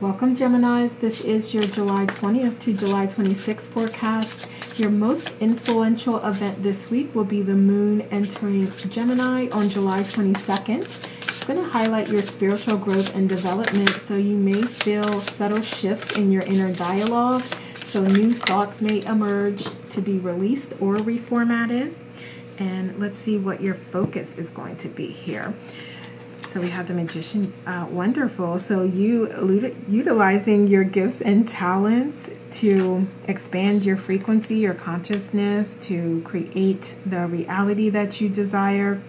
Welcome, Geminis. This is your July 20th to July 26th forecast. Your most influential event this week will be the moon entering Gemini on July 22nd. It's going to highlight your spiritual growth and development, so you may feel subtle shifts in your inner dialogue. So new thoughts may emerge to be released or reformatted. And let's see what your focus is going to be here. So we have the Magician. Wonderful. So you utilizing your gifts and talents to expand your frequency, your consciousness, to create the reality that you desire.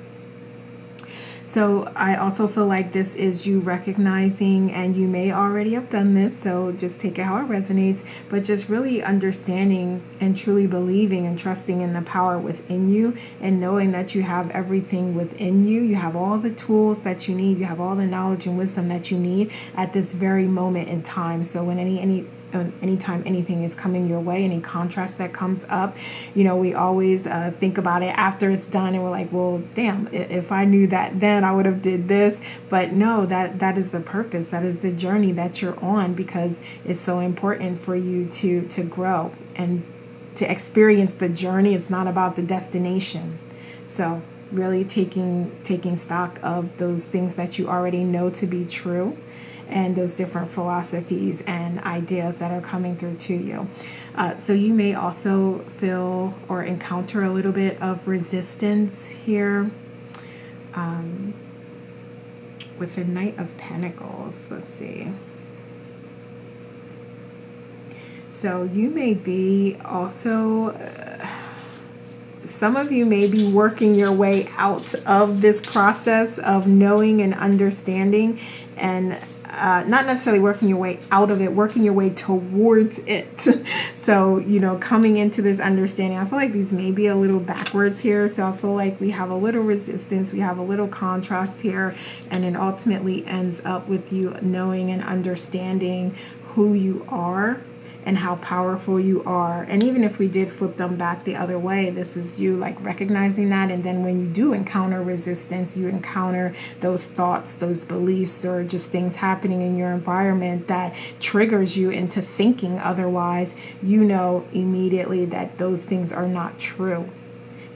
So I also feel like this is you recognizing, and you may already have done this, so just take it how it resonates, but just really understanding and truly believing and trusting in the power within you, and knowing that you have everything within you. You have all the tools that you need. You have all the knowledge and wisdom that you need at this very moment in time. So when anytime anything is coming your way, any contrast that comes up, we always think about it after it's done, and we're like, well, damn, if I knew that then, I would have did this. But no, that is the purpose. That is the journey that you're on, because it's so important for you to grow and to experience the journey. It's not about the destination. So really taking stock of those things that you already know to be true, and those different philosophies and ideas that are coming through to you. So you may also feel or encounter a little bit of resistance here with the Knight of Pentacles. Let's see. So you may be also... some of you may be working your way out of this process of knowing and understanding, and not necessarily working your way out of it, working your way towards it. So, coming into this understanding, I feel like these may be a little backwards here. So I feel like we have a little resistance, we have a little contrast here, and it ultimately ends up with you knowing and understanding who you are and how powerful you are. And even if we did flip them back the other way, this is you like recognizing that. And then when you do encounter resistance, you encounter those thoughts, those beliefs, or just things happening in your environment that triggers you into thinking otherwise, you know immediately that those things are not true.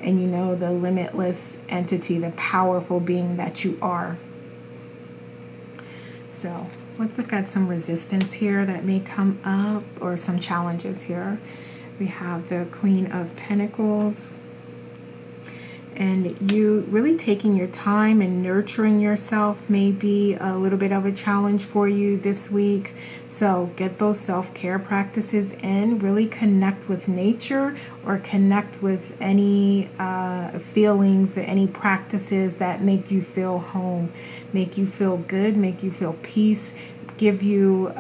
And you know the limitless entity, the powerful being that you are. So let's look at some resistance here that may come up, or some challenges here. We have the Queen of Pentacles. And you really taking your time and nurturing yourself may be a little bit of a challenge for you this week. So get those self-care practices in. Really connect with nature, or connect with any feelings or any practices that make you feel home, make you feel good, make you feel peace, give you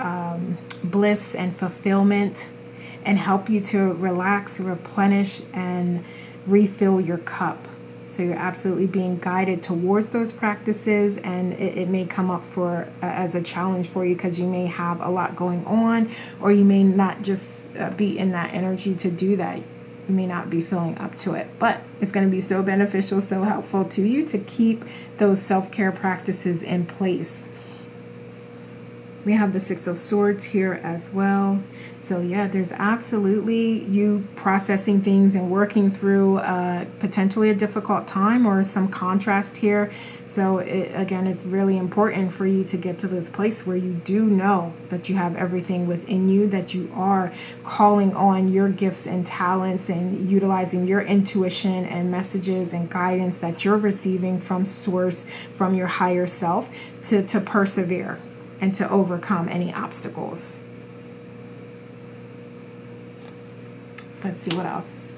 bliss and fulfillment, and help you to relax, replenish, and refill your cup. So you're absolutely being guided towards those practices, and it may come up as a challenge for you, because you may have a lot going on, or you may not just be in that energy to do that. You may not be feeling up to it, but it's going to be so beneficial, so helpful to you to keep those self-care practices in place. We have the Six of Swords here as well. So yeah, there's absolutely you processing things and working through potentially a difficult time or some contrast here. So again, it's really important for you to get to this place where you do know that you have everything within you, that you are calling on your gifts and talents and utilizing your intuition and messages and guidance that you're receiving from source, from your higher self, to persevere and to overcome any obstacles. Let's see what else.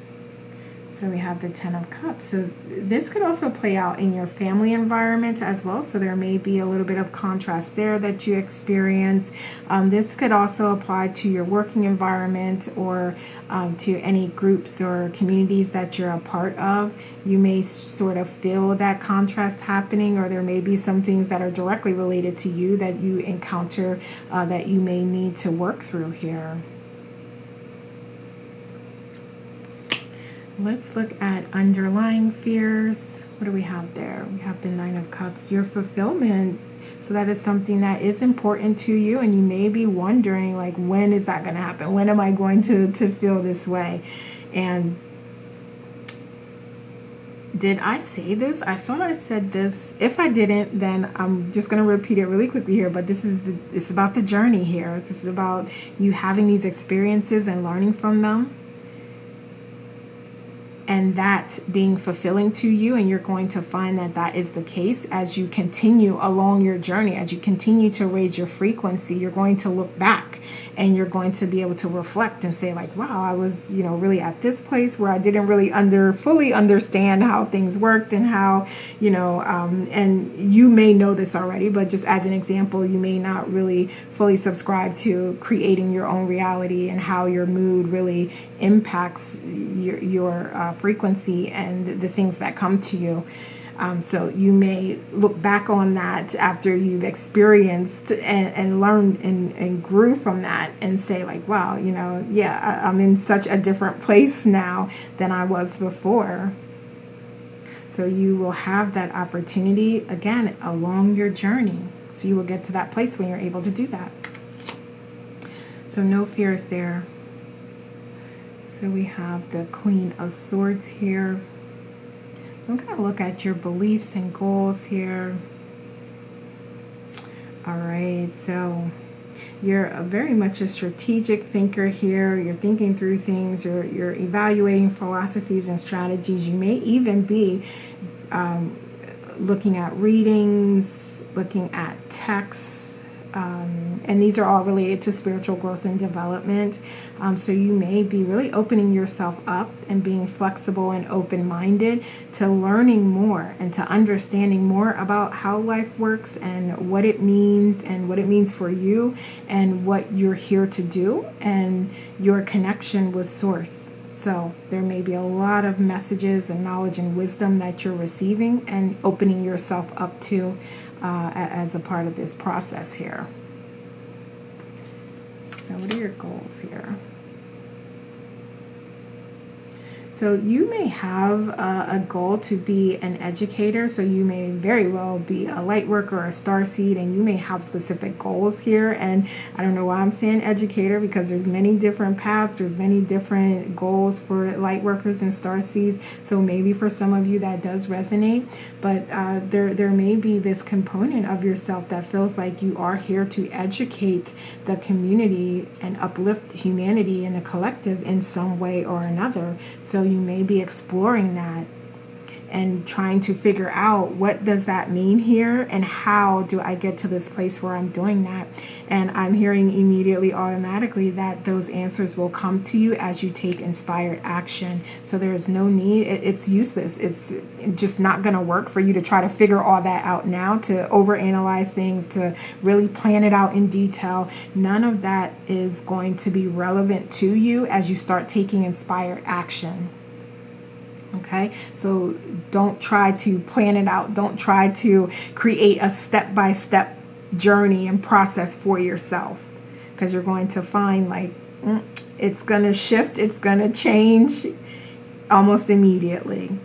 So we have the Ten of Cups. So this could also play out in your family environment as well. So there may be a little bit of contrast there that you experience. This could also apply to your working environment, or to any groups or communities that you're a part of. You may sort of feel that contrast happening, or there may be some things that are directly related to you that you encounter that you may need to work through here. Let's look at underlying fears. What do we have there? We have the Nine of Cups. Your fulfillment So that is something that is important to you, and you may be wondering, like, when is that going to happen? When am I going to feel this way? And did I say this? I thought I said this. If I didn't, then I'm just going to repeat it really quickly here. But it's about the journey here. This is about you having these experiences and learning from them, and that being fulfilling to you. And you're going to find that that is the case as you continue along your journey. As you continue to raise your frequency, you're going to look back and you're going to be able to reflect and say, like, wow, I was, really at this place where I didn't really fully understand how things worked, and how, and you may know this already, but just as an example, you may not really fully subscribe to creating your own reality and how your mood really impacts your frequency and the things that come to you. So you may look back on that after you've experienced and learned and grew from that, and say, like, wow, I'm in such a different place now than I was before. So you will have that opportunity again along your journey. So you will get to that place when you're able to do that. So no fears there. So we have the Queen of Swords here. So I'm going to look at your beliefs and goals here. All right, so you're very much a strategic thinker here. You're thinking through things. You're evaluating philosophies and strategies. You may even be looking at readings, looking at texts. And these are all related to spiritual growth and development. So you may be really opening yourself up and being flexible and open-minded to learning more and to understanding more about how life works and what it means for you and what you're here to do and your connection with Source. So there may be a lot of messages and knowledge and wisdom that you're receiving and opening yourself up to as a part of this process here. So what are your goals here? So you may have a goal to be an educator. So you may very well be a light worker or a starseed, and you may have specific goals here. And I don't know why I'm saying educator, because there's many different paths. There's many different goals for light workers and starseeds. So maybe for some of you that does resonate, but there may be this component of yourself that feels like you are here to educate the community and uplift humanity and the collective in some way or another. So you may be exploring that and trying to figure out, what does that mean here, and how do I get to this place where I'm doing that? And I'm hearing immediately, automatically, that those answers will come to you as you take inspired action. So there's no need, it's useless, it's just not going to work for you to try to figure all that out now, to overanalyze things, to really plan it out in detail. None of that is going to be relevant to you as you start taking inspired action. Okay, so don't try to plan it out. Don't try to create a step-by-step journey and process for yourself, because you're going to find, like, it's going to shift, it's going to change almost immediately.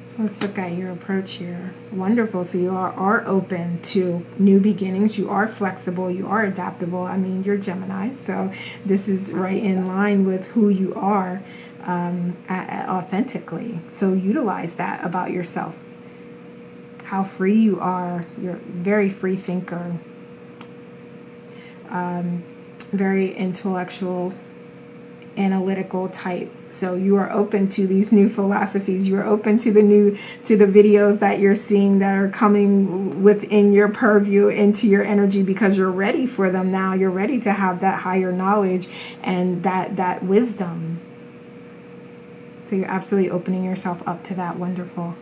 So let's look at your approach here. Wonderful. So you are open to new beginnings. You are flexible. You are adaptable. I mean, you're Gemini, so this is right in line with who you are authentically. So utilize that about yourself. How free you are. You're a very free thinker. Very intellectual, analytical type. So you are open to these new philosophies. You are open to the videos that you're seeing that are coming within your purview into your energy, because you're ready for them now. You're ready to have that higher knowledge and that wisdom. So you're absolutely opening yourself up to that. Wonderful.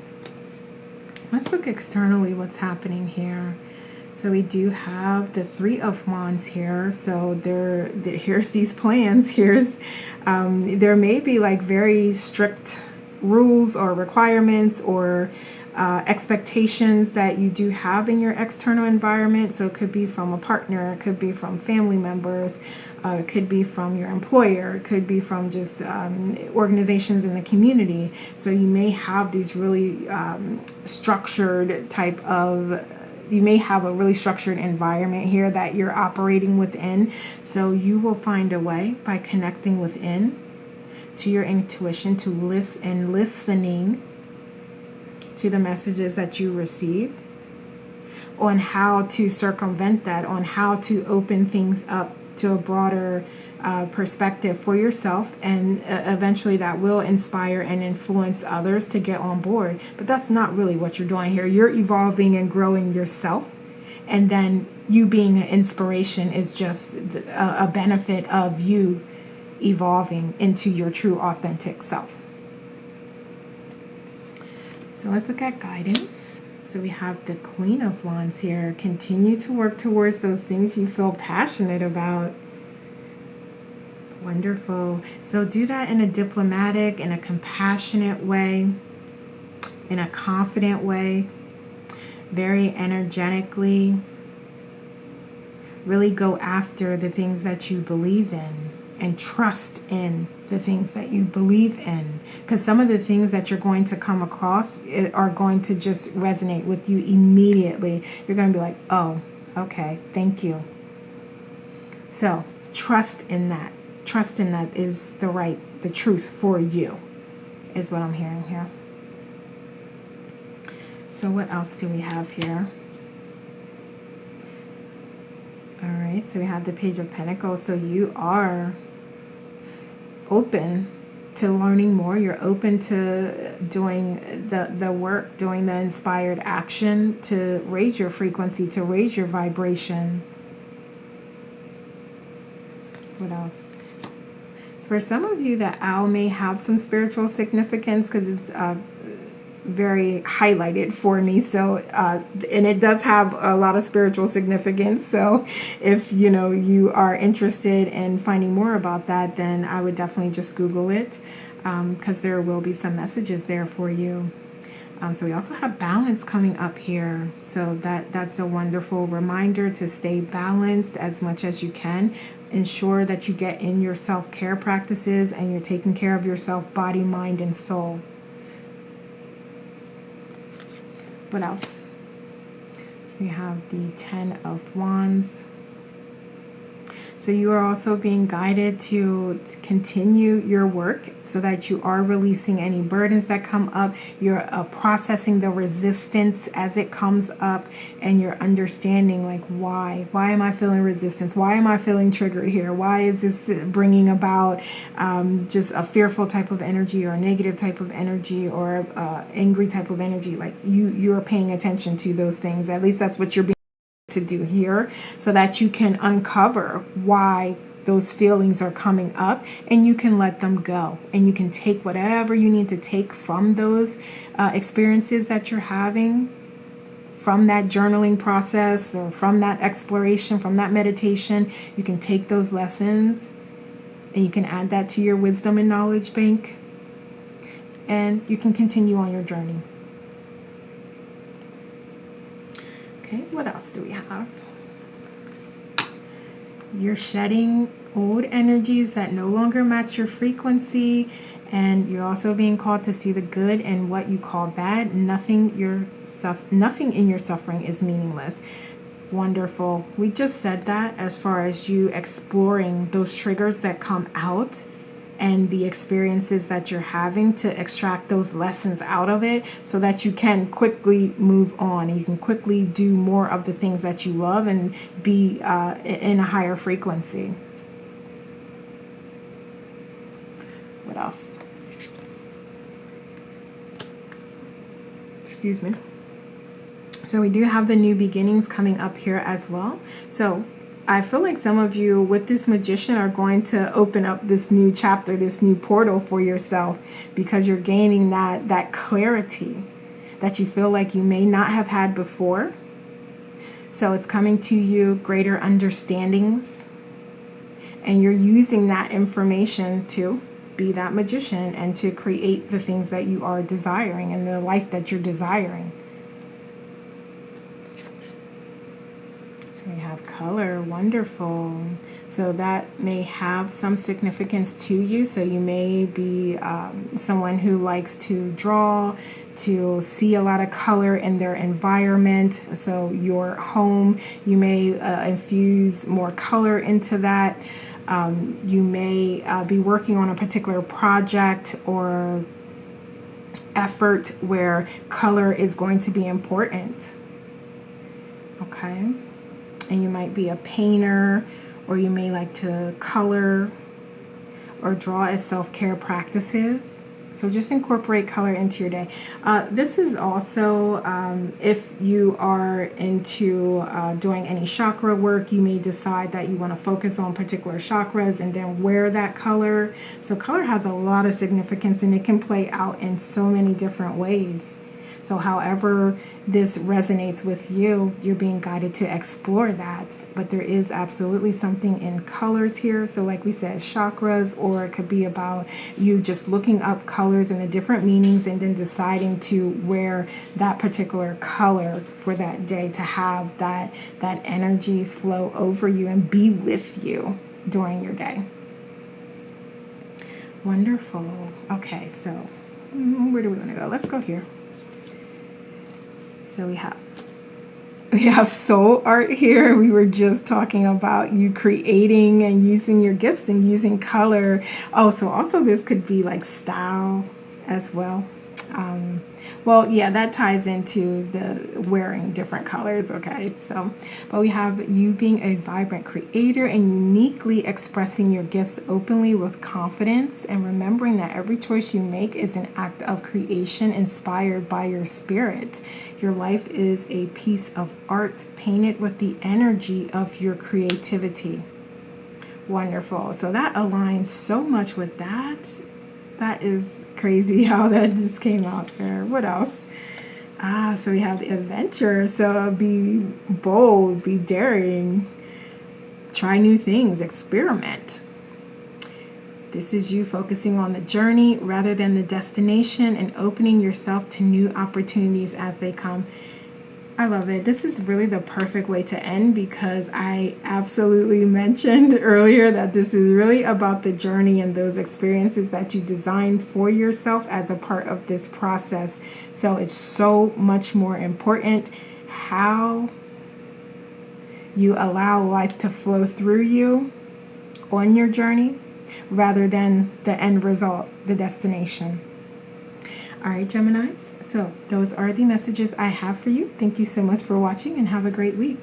Let's look externally what's happening here. So we do have the Three of Wands here. So here's these plans. There may be like very strict rules or requirements or expectations that you do have in your external environment. So it could be from a partner, it could be from family members, it could be from your employer, it could be from just organizations in the community. So you may have these really structured type of, you may have a really structured environment here that you're operating within. So you will find a way by connecting within to your intuition, to listen and listening to the messages that you receive, on how to circumvent that, on how to open things up to a broader perspective for yourself, and eventually that will inspire and influence others to get on board. But that's not really what you're doing here. You're evolving and growing yourself, and then you being an inspiration is just a benefit of you evolving into your true authentic self. So let's look at guidance. So we have the Queen of Wands here. Continue to work towards those things you feel passionate about. Wonderful. So do that in a diplomatic, in a compassionate way, in a confident way, very energetically. Really go after the things that you believe in and trust in the things that you believe in, because some of the things that you're going to come across are going to just resonate with you immediately. You're going to be like, oh, okay, thank you. So trust in that. Trust in that is the truth for you, is what I'm hearing here. So what else do we have here? All right, so we have the Page of Pentacles. So you are open to learning more. You're open to doing the work, doing the inspired action to raise your frequency, to raise your vibration. What else? So for some of you, the owl may have some spiritual significance because it's very highlighted for me. So and it does have a lot of spiritual significance. So if you are interested in finding more about that, then I would definitely just Google it, because there will be some messages there for you. So we also have balance coming up here. So that's a wonderful reminder to stay balanced as much as you can. Ensure that you get in your self-care practices and you're taking care of yourself, body, mind, and soul. What else? So we have the Ten of Wands. So you are also being guided to continue your work so that you are releasing any burdens that come up. You're processing the resistance as it comes up, and you're understanding like why am I feeling resistance? Why am I feeling triggered here? Why is this bringing about just a fearful type of energy, or a negative type of energy, or angry type of energy? Like you're paying attention to those things. At least that's what you're being to do here, so that you can uncover why those feelings are coming up, and you can let them go, and you can take whatever you need to take from those experiences that you're having, from that journaling process, or from that exploration, from that meditation. You can take those lessons and you can add that to your wisdom and knowledge bank, and you can continue on your journey. Okay, what else do we have? You're shedding old energies that no longer match your frequency, and you're also being called to see the good in what you call bad. Nothing in your suffering is meaningless. Wonderful. We just said that as far as you exploring those triggers that come out and the experiences that you're having, to extract those lessons out of it so that you can quickly move on and you can quickly do more of the things that you love and be in a higher frequency. What else? Excuse me. So we do have the new beginnings coming up here as well. So I feel like some of you with this Magician are going to open up this new chapter, this new portal for yourself, because you're gaining that clarity that you feel like you may not have had before. So it's coming to you, greater understandings, and you're using that information to be that magician and to create the things that you are desiring and the life that you're desiring. So we have color, wonderful. So that may have some significance to you. So you may be someone who likes to draw, to see a lot of color in their environment. So your home, you may infuse more color into that. You may be working on a particular project or effort where color is going to be important. Okay. And you might be a painter, or you may like to color or draw as self-care practices. So just incorporate color into your day. This is also, if you are into doing any chakra work, you may decide that you want to focus on particular chakras and then wear that color. So color has a lot of significance, and it can play out in so many different ways. So however this resonates with you, you're being guided to explore that. But there is absolutely something in colors here. So like we said, chakras, or it could be about you just looking up colors and the different meanings and then deciding to wear that particular color for that day to have that energy flow over you and be with you during your day. Wonderful. Okay, so where do we want to go? Let's go here. So we have soul art here. We were just talking about you creating and using your gifts and using color. Oh, so also this could be like style as well. Well, yeah, that ties into the wearing different colors. Okay, so, but we have you being a vibrant creator and uniquely expressing your gifts openly with confidence, and remembering that every choice you make is an act of creation inspired by your spirit. Your life is a piece of art painted with the energy of your creativity. Wonderful. So that aligns so much with that. That is crazy how that just came out there. What else? So we have the adventure. So be bold, be daring, try new things, experiment. This is you focusing on the journey rather than the destination and opening yourself to new opportunities as they come. I love it. This is really the perfect way to end, because I absolutely mentioned earlier that this is really about the journey and those experiences that you designed for yourself as a part of this process. So it's so much more important how you allow life to flow through you on your journey rather than the end result, the destination. All right, Geminis. So those are the messages I have for you. Thank you so much for watching, and have a great week.